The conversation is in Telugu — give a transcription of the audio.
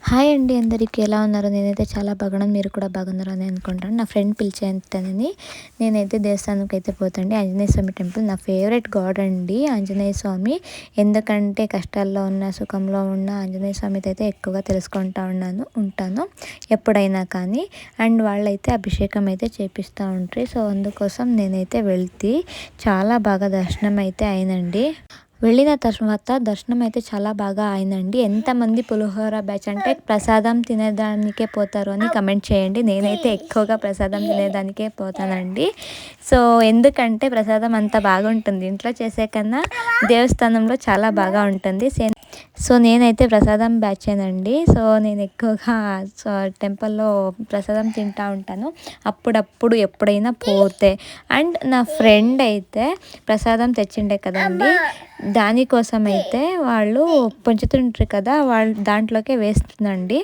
హాయ్ అండి అందరికీ ఎలా ఉన్నారు? నేనైతే చాలా బాగున్నాను. మీరు కూడా బాగున్నారని అనుకుంటాను. నా ఫ్రెండ్ పిలిచేంతనని నేనైతే దేవస్థానంకి అయితే పోతండి. ఆంజనేయ స్వామి టెంపుల్ నా ఫేవరెట్ గాడ్ అండి ఆంజనేయ స్వామి. ఎందుకంటే కష్టాల్లో ఉన్న, సుఖంలో ఉన్న ఆంజనేయ స్వామితో అయితే ఎక్కువగా తెలుసుకుంటూ ఉంటాను ఎప్పుడైనా కానీ. అండ్ వాళ్ళైతే అభిషేకం అయితే చేపిస్తూ ఉంటారు. సో అందుకోసం నేనైతే వెళ్తే చాలా బాగా దర్శనం అయితే అయిందండి. వెళ్ళిన తర్వాత దర్శనం అయితే చాలా బాగా అయిందండి. ఎంతమంది పులిహోర బ్యాచ్ అంటే ప్రసాదం తినేదానికే పోతారు అని కమెంట్ చేయండి. నేనైతే ఎక్కువగా ప్రసాదం తినేదానికే పోతానండి. సో ఎందుకంటే ప్రసాదం అంత బాగుంటుంది. ఇంట్లో చేసే కన్నా దేవస్థానంలో చాలా బాగా ఉంటుంది. సో నేనైతే ప్రసాదం బ్యాచేనండి. సో నేను ఎక్కువగా టెంపుల్లో ప్రసాదం తింటూ ఉంటాను అప్పుడప్పుడు ఎప్పుడైనా పోతే. అండ్ నా ఫ్రెండ్ అయితే ప్రసాదం తెచ్చిండే కదండి, దానికోసం అయితే వాళ్ళు పంచుతుంటారు కదా, వాళ్ళు దాంట్లోకే వేస్తుందండి.